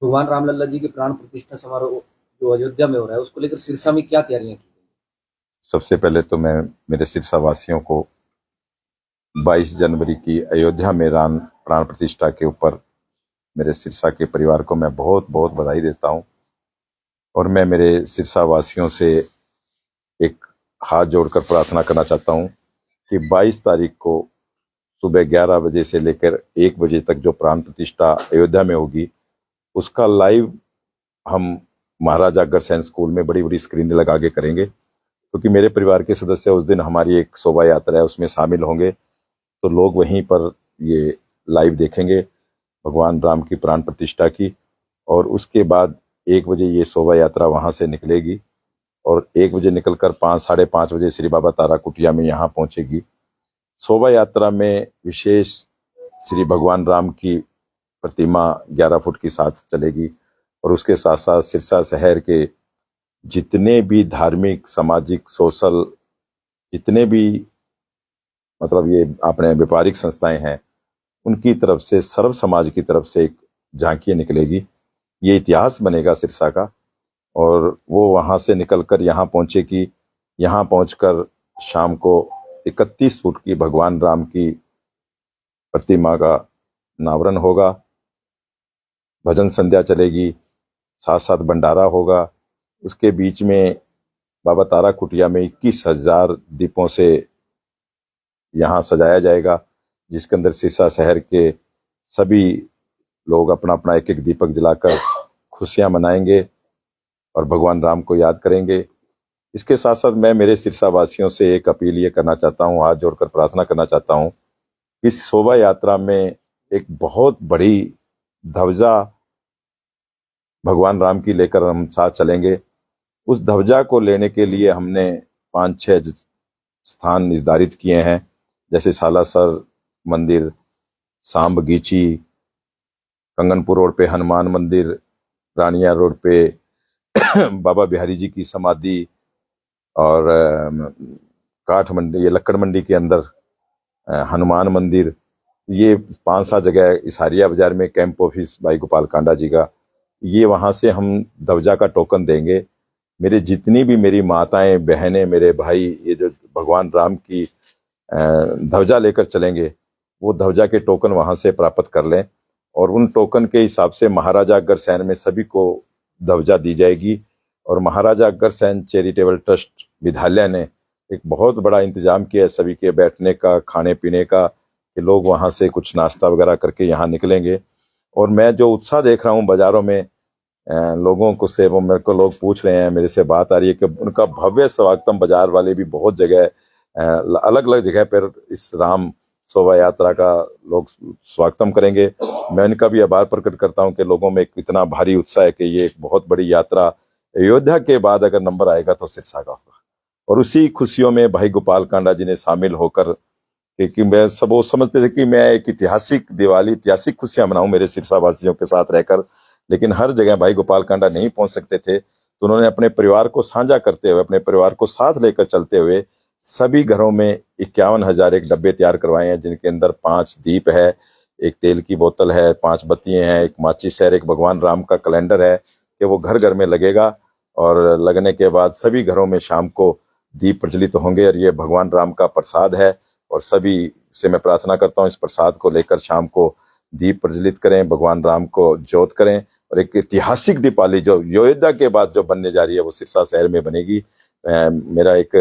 भगवान रामलला जी के प्राण प्रतिष्ठा समारोह जो अयोध्या में हो रहा है, उसको लेकर सिरसा में क्या तैयारियां की गई? सबसे पहले तो मैं मेरे सिरसा वासियों को 22 जनवरी की अयोध्या में राम प्राण प्रतिष्ठा के ऊपर मेरे सिरसा के परिवार को मैं बहुत बहुत बधाई देता हूं। और मैं मेरे सिरसा वासियों से एक हाथ जोड़कर प्रार्थना करना चाहता हूं कि 22 तारीख को सुबह 11 बजे से लेकर 1 बजे तक जो प्राण प्रतिष्ठा अयोध्या में होगी, उसका लाइव हम महाराजा अग्रसेन स्कूल में बड़ी बड़ी स्क्रीन लगा के करेंगे, क्योंकि मेरे परिवार के सदस्य उस दिन हमारी एक शोभा यात्रा है उसमें शामिल होंगे। तो लोग वहीं पर ये लाइव देखेंगे भगवान राम की प्राण प्रतिष्ठा की। और उसके बाद 1 बजे ये शोभा यात्रा वहां से निकलेगी और 1 बजे निकलकर 5 साढ़े 5 बजे श्री बाबा तारा कुटिया में यहाँ पहुंचेगी। शोभा यात्रा में विशेष श्री भगवान राम की प्रतिमा 11 फुट की साथ चलेगी। और उसके साथ साथ सिरसा शहर के जितने भी धार्मिक, सामाजिक, सोशल, जितने भी मतलब ये अपने व्यापारिक संस्थाएं हैं, उनकी तरफ से, सर्व समाज की तरफ से एक झांकी निकलेगी। ये इतिहास बनेगा सिरसा का। और वो वहां से निकलकर यहाँ पहुंचेगी। यहाँ पहुंचकर शाम को 31 फुट की भगवान राम की प्रतिमा का अनावरण होगा, भजन संध्या चलेगी, साथ साथ भंडारा होगा। उसके बीच में बाबा तारा कुटिया में 21,000 दीपों से यहाँ सजाया जाएगा, जिसके अंदर सिरसा शहर के सभी लोग अपना अपना एक एक दीपक जलाकर खुशियां मनाएंगे और भगवान राम को याद करेंगे। इसके साथ साथ मैं मेरे सिरसा वासियों से एक अपील ये करना चाहता हूँ, हाथ जोड़कर प्रार्थना करना चाहता हूँ, इस शोभा यात्रा में एक बहुत बड़ी ध्वजा भगवान राम की लेकर हम साथ चलेंगे। उस ध्वजा को लेने के लिए हमने 5-6 स्थान निर्धारित किए हैं, जैसे सालासर मंदिर, सांब बगीची, कंगनपुर रोड पे हनुमान मंदिर, रानिया रोड पे बाबा बिहारी जी की समाधि, और काठ मंडी, ये लक्कड़ मंडी के अंदर हनुमान मंदिर। ये 5-7 जगह इस हारिया बाजार में कैंप ऑफिस भाई गोपाल कांडा जी का, ये वहां से हम ध्वजा का टोकन देंगे। मेरे जितनी भी मेरी माताएं, बहनें, मेरे भाई, ये जो भगवान राम की ध्वजा लेकर चलेंगे, वो ध्वजा के टोकन वहां से प्राप्त कर लें। और उन टोकन के हिसाब से महाराजा अग्रसेन में सभी को ध्वजा दी जाएगी। और महाराजा अग्रसेन चैरिटेबल ट्रस्ट विद्यालय ने एक बहुत बड़ा इंतजाम किया है सभी के बैठने का, खाने पीने का, कि लोग वहां से कुछ नाश्ता वगैरह करके यहाँ निकलेंगे। और मैं जो उत्साह देख रहा हूँ बाजारों में लोगों को से, वो मेरे को लोग पूछ रहे हैं, मेरे से बात आ रही है कि उनका भव्य स्वागतम बाजार वाले भी बहुत जगह अलग अलग जगह पर इस राम शोभा यात्रा का लोग स्वागतम करेंगे। मैं इनका भी आभार प्रकट करता हूं कि लोगों में इतना भारी उत्साह है कि ये एक बहुत बड़ी यात्रा अयोध्या के बाद अगर नंबर आएगा तो सिरसा का होगा। और उसी खुशियों में भाई गोपाल कांडा जी ने शामिल होकर, क्योंकि मैं सब वो समझते थे कि मैं एक ऐतिहासिक दिवाली, ऐतिहासिक खुशियां मनाऊं मेरे सिरसा वासियों के साथ रहकर, लेकिन हर जगह भाई गोपाल कांडा नहीं पहुंच सकते थे। तो उन्होंने अपने परिवार को साझा करते हुए, अपने परिवार को साथ लेकर चलते हुए सभी घरों में 51,000 एक डब्बे तैयार करवाए हैं, जिनके अंदर 5 दीप है, एक तेल की बोतल है, 5 बत्तियां हैं, एक माचिस है, एक भगवान राम का कैलेंडर है, कि वो घर घर में लगेगा। और लगने के बाद सभी घरों में शाम को दीप प्रज्वलित होंगे और ये भगवान राम का प्रसाद है। और सभी से मैं प्रार्थना करता हूँ इस प्रसाद को लेकर शाम को दीप प्रज्वलित करें, भगवान राम को ज्योत करें। और एक ऐतिहासिक दीपावली जो अयोध्या के बाद जो बनने जा रही है, वो सिरसा शहर में बनेगी। मेरा एक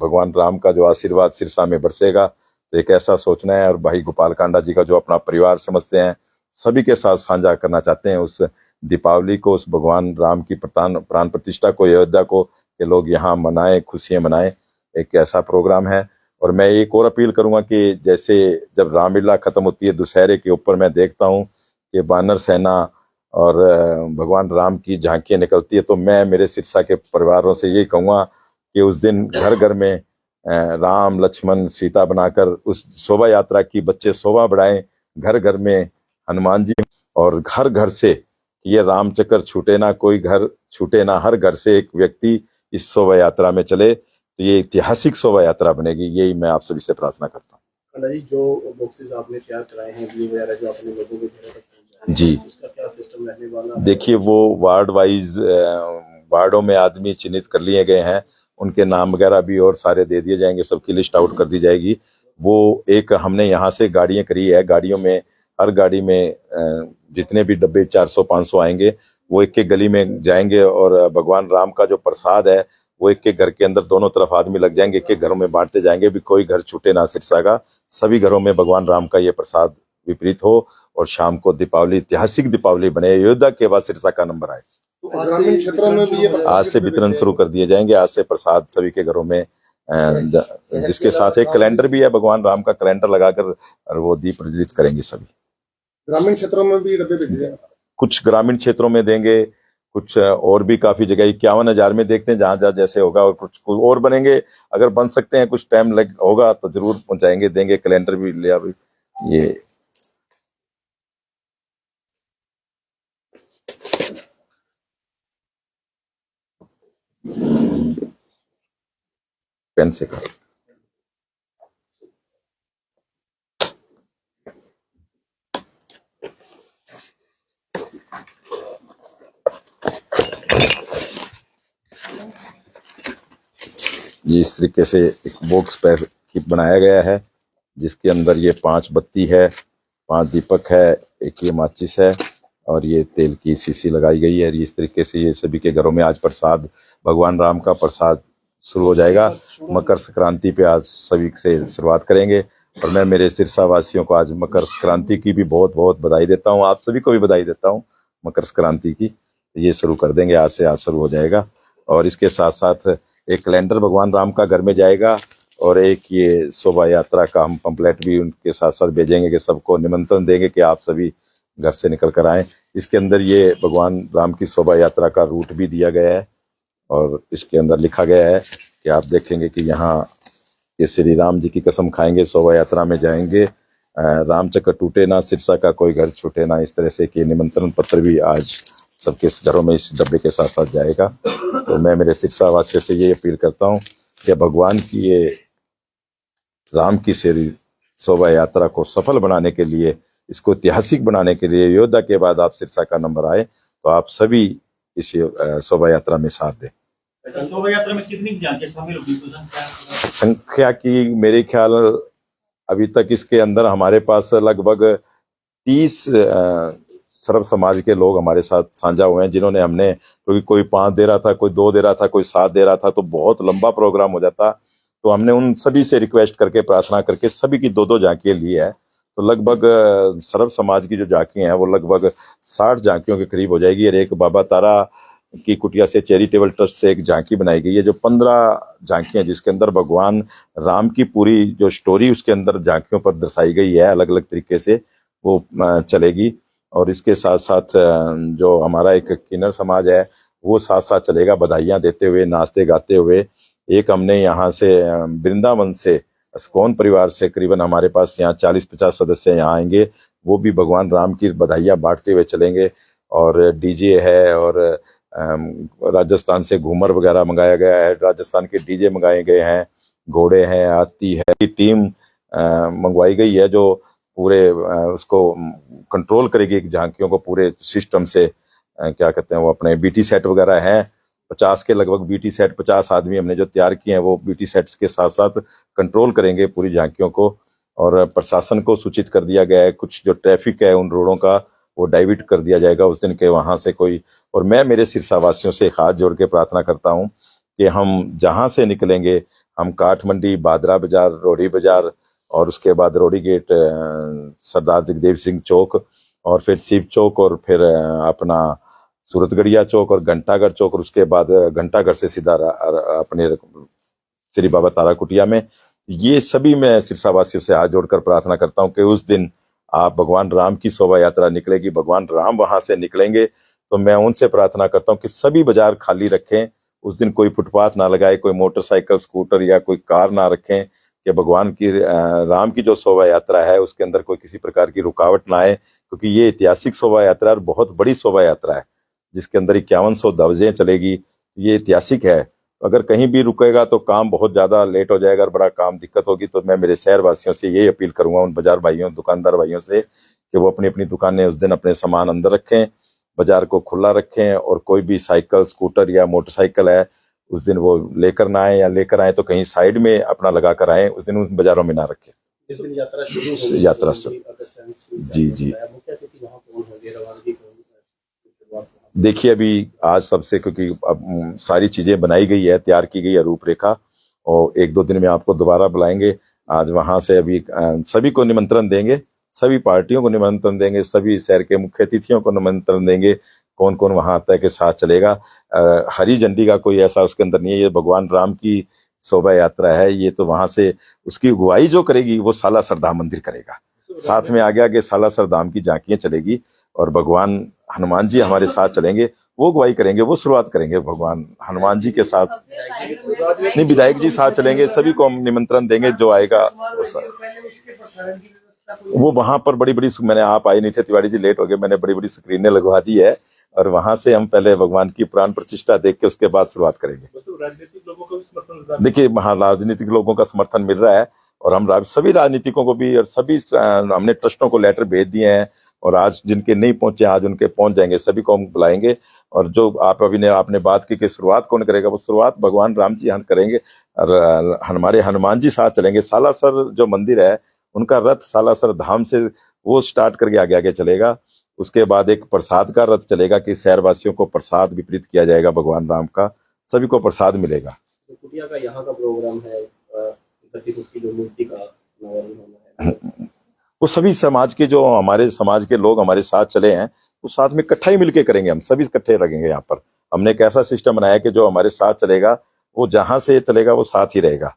भगवान राम का जो आशीर्वाद सिरसा में बरसेगा, तो एक ऐसा सोचना है। और भाई गोपाल कांडा जी का जो अपना परिवार समझते हैं, सभी के साथ साझा करना चाहते हैं उस दीपावली को, उस भगवान राम की प्राण प्रतिष्ठा को, अयोध्या को, कि लोग यहाँ मनाएं, खुशियां मनाएं। एक ऐसा प्रोग्राम है। और मैं एक और अपील करूंगा कि जैसे जब रामलीला खत्म होती है दशहरे के ऊपर, मैं देखता हूँ कि बानर सेना और भगवान राम की झांकियां निकलती है, तो मैं मेरे सिरसा के परिवारों से यही कहूंगा कि उस दिन घर घर में राम, लक्ष्मण, सीता बनाकर उस शोभा यात्रा की बच्चे शोभा बढ़ाएं, घर घर में हनुमान जी, और हर घर से ये राम चक्र छूटे ना, कोई घर छूटे ना, हर घर से एक व्यक्ति इस शोभा यात्रा में चले, तो ये ऐतिहासिक शोभा यात्रा बनेगी। यही मैं आप सभी से प्रार्थना करता हूँ। कांडा जी, जो बॉक्सेस आपने तैयार कराए हैं, दिए वगैरह जो आपने लोगों के घरों तक पहुंचाए हैं, जी, उसका क्या सिस्टम रहने वाला? देखिए, वो वार्ड वाइज वार्डों में आदमी चिन्हित कर लिए गए हैं, उनके नाम वगैरह भी और सारे दे दिए जाएंगे, सबकी लिस्ट आउट कर दी जाएगी। वो एक हमने यहाँ से गाड़ियां करी है, गाड़ियों में हर गाड़ी में जितने भी डब्बे 400-500 आएंगे, वो एक एक गली में जाएंगे और भगवान राम का जो प्रसाद है वो एक एक घर के अंदर दोनों तरफ आदमी लग जाएंगे, एक एक घरों में बांटते जाएंगे, भी कोई घर छूटे ना सिरसा का। सभी घरों में भगवान राम का ये प्रसाद वितरित हो और शाम को दीपावली, ऐतिहासिक दीपावली बने, अयोध्या के बाद सिरसा का नंबर आए। तो ग्रामीण क्षेत्रों में भी ये आज से वितरण शुरू कर दिए जाएंगे, आज से प्रसाद सभी के घरों में, जिसके साथ एक कैलेंडर भी है, भगवान राम का कैलेंडर लगाकर और वो दीप प्रज्वलित करेंगे सभी। ग्रामीण क्षेत्रों में भी डब्बे भेजे जाएंगे? कुछ ग्रामीण क्षेत्रों में देंगे, कुछ और भी काफी जगह 51,000 में देखते हैं जहां जहां जैसे होगा, और कुछ और बनेंगे, अगर बन सकते हैं, कुछ टाइम लग होगा तो जरूर पहुंचाएंगे, देंगे। कैलेंडर भी लिया भी ये पेन से कर। ये इस तरीके से एक बॉक्स पैक बनाया गया है, जिसके अंदर ये 5 बत्ती है, 5 दीपक है, एक ये माचिस है और ये तेल की शीशी लगाई गई है। इस तरीके से ये सभी के घरों में आज प्रसाद, भगवान राम का प्रसाद शुरू हो जाएगा। मकर संक्रांति पे आज सभी से शुरुआत करेंगे और मैं मेरे सिरसा वासियों को आज मकर संक्रांति की भी बहुत बहुत बधाई देता हूँ। आप सभी को भी बधाई देता हूँ मकर संक्रांति की। ये शुरू कर देंगे, आज से आज शुरू हो जाएगा। और इसके साथ साथ एक कैलेंडर भगवान राम का घर में जाएगा और एक ये शोभा यात्रा का हम पंपलेट भी उनके साथ साथ भेजेंगे कि सबको निमंत्रण देंगे कि आप सभी घर से निकल कर आए। इसके अंदर ये भगवान राम की शोभा यात्रा का रूट भी दिया गया है और इसके अंदर लिखा गया है कि आप देखेंगे कि यहाँ ये श्री राम जी की कसम खाएंगे, शोभा यात्रा में जाएंगे, राम चक्र टूटे ना, सिरसा का कोई घर छूटे ना। इस तरह से कि निमंत्रण पत्र भी आज सबके घरों में इस डब्बे के साथ साथ जाएगा। तो मैं मेरे सिरसा वासियों से ये अपील करता हूँ कि भगवान की ये राम की श्री शोभा यात्रा को सफल बनाने के लिए, इसको ऐतिहासिक बनाने के लिए, अयोध्या के बाद आप सिरसा का नंबर आए, तो आप सभी इस शोभा यात्रा में साथ दें। शोभा यात्रा में कितनी झांकियां शामिल होगी? संख्या की मेरे ख्याल अभी तक इसके अंदर हमारे पास लगभग 30 सर्व समाज के लोग हमारे साथ साझा हुए हैं, जिन्होंने हमने, क्योंकि कोई 5 दे रहा था, कोई 2 दे रहा था, कोई 7 दे रहा था, तो बहुत लंबा प्रोग्राम हो जाता। तो हमने उन सभी से रिक्वेस्ट करके, प्रार्थना करके सभी की 2-2 झांकियां ली है। तो लगभग सर्व समाज की जो झांकियां हैं वो लगभग 60 झांकियों के करीब हो जाएगी। और एक बाबा तारा की कुटिया से चैरिटेबल ट्रस्ट से एक झांकी बनाई गई है, जो 15 झांकियां, जिसके अंदर भगवान राम की पूरी जो स्टोरी उसके अंदर झांकियों पर दर्शाई गई है, अलग अलग तरीके से वो चलेगी। और इसके साथ साथ जो हमारा एक किन्नर समाज है वो साथ साथ चलेगा, बधाइयां देते हुए, नाचते गाते हुए। एक हमने यहाँ से वृंदावन से स्कोन परिवार से करीबन हमारे पास यहाँ 40-50 सदस्य यहाँ आएंगे, वो भी भगवान राम की बधाइयां बांटते हुए चलेंगे। और डीजे है और राजस्थान से घूमर वगैरह मंगाया गया है, राजस्थान के डीजे मंगाए गए हैं, घोड़े हैं, हाथी है, टीम मंगवाई गई है जो पूरे उसको कंट्रोल करेगी झांकियों को पूरे सिस्टम से। क्या कहते हैं वो अपने बीटी सेट वगैरह हैं, 50 के लगभग बीटी सेट, 50 आदमी हमने जो तैयार किए हैं वो बीटी सेट्स के साथ साथ कंट्रोल करेंगे पूरी झांकियों को। और प्रशासन को सूचित कर दिया गया है, कुछ जो ट्रैफिक है उन रोडों का वो डाइवर्ट कर दिया जाएगा उस दिन के वहां से कोई। और मैं मेरे सिरसा वासियों से हाथ जोड़ के प्रार्थना करता हूं कि हम जहां से निकलेंगे, हम काठ मंडी, बादरा बाजार, रोडी बाजार और उसके बाद रोडी गेट, सरदार जगदेव सिंह चौक और फिर शिव चौक और फिर अपना सूरतगढ़िया चौक और घंटाघर चौक और उसके बाद घंटाघर से सीधा अपने श्री बाबा तारा कुटिया में। ये सभी मैं सिरसा वासियों से हाथ जोड़कर प्रार्थना करता हूं कि उस दिन आप भगवान राम की शोभा यात्रा निकलेगी, भगवान राम वहां से निकलेंगे, तो मैं उनसे प्रार्थना करता हूं कि सभी बाजार खाली रखें। उस दिन कोई फुटपाथ ना लगाए, कोई मोटरसाइकिल, स्कूटर या कोई कार ना रखें, कि भगवान की राम की जो शोभा यात्रा है उसके अंदर कोई किसी प्रकार की रुकावट ना आए, क्योंकि ये ऐतिहासिक शोभा यात्रा और बहुत बड़ी शोभा यात्रा है जिसके अंदर 5100 ध्वजें चलेगी। ये ऐतिहासिक है, अगर कहीं भी रुकेगा तो काम बहुत ज्यादा लेट हो जाएगा और बड़ा काम दिक्कत होगी। तो मैं मेरे शहर वासियों से यही अपील करूंगा, उन बाजार भाइयों, दुकानदार भाइयों से, कि वो अपनी अपनी दुकानें उस दिन अपने सामान अंदर रखें बाजार को खुला रखें और कोई भी साइकिल स्कूटर या मोटरसाइकिल है उस दिन वो लेकर ना आए, या लेकर आए तो कहीं साइड में अपना लगा कर आए, उस दिन उन बाजारों में ना रखें। जिस दिन यात्रा शुरू होगी, यात्रा से जी मुख्य अतिथि वहाँ कौन होंगे, रवानगी कौन शुरुआत? देखिए अभी आज सबसे, क्योंकि अब सारी चीजें बनाई गई है, तैयार की गई है रूपरेखा, और 1-2 दिन में आपको दोबारा बुलाएंगे। आज वहां से अभी सभी को निमंत्रण देंगे, सभी पार्टियों को निमंत्रण देंगे, सभी शहर के मुख्य अतिथियों को निमंत्रण देंगे, कौन कौन वहां तय के साथ चलेगा। हरी झंडी का कोई ऐसा उसके अंदर नहीं है, ये भगवान राम की शोभा यात्रा है। ये तो वहां से उसकी अगुवाई जो करेगी वो सालासर धाम मंदिर करेगा, साथ में आगे आगे सालासर धाम की झांकियां चलेगी, और भगवान हनुमान जी हमारे साथ चलेंगे, वो अगुवाई करेंगे, वो शुरुआत करेंगे भगवान हनुमान जी के साथ। नहीं, विधायक जी साथ चलेंगे, सभी को हम निमंत्रण देंगे, जो आएगा वो वहां पर बड़ी बड़ी, मैंने आप आए नहीं थे तिवारी जी, लेट हो गए, मैंने बड़ी बड़ी स्क्रीनें लगवा दी है, और वहां से हम पहले भगवान की प्राण प्रतिष्ठा देख के उसके बाद शुरुआत करेंगे। राजनीतिक लोगों को भी समर्थन, देखिए वहां राजनीतिक लोगों का समर्थन मिल रहा है, और हम सभी राजनीतिकों को भी, और सभी हमने ट्रस्टों को लेटर भेज दिए हैं, और आज जिनके नहीं पहुंचे आज उनके पहुंच जाएंगे, सभी को हम बुलाएंगे। और जो आप अभी ने आपने बात की कि शुरुआत कौन करेगा, वो शुरुआत भगवान राम जी हम करेंगे, और हमारे हनुमान जी साथ चलेंगे। सालासर जो मंदिर है उनका रथ सालासर धाम से वो स्टार्ट करके आगे आगे चलेगा। उसके बाद एक प्रसाद का रथ चलेगा कि शहरवासियों को प्रसाद वितरित किया जाएगा, भगवान राम का सभी को प्रसाद मिलेगा। कुटिया का यहाँ का प्रोग्राम है, जो मूर्ति का अनावरण होना है, वो सभी समाज के, जो हमारे समाज के लोग हमारे साथ चले हैं, वो साथ में इकट्ठा ही मिलके करेंगे, हम सभी इकट्ठे लगेंगे यहाँ पर। हमने एक ऐसा सिस्टम बनाया कि जो हमारे साथ चलेगा वो जहां से चलेगा वो साथ ही रहेगा।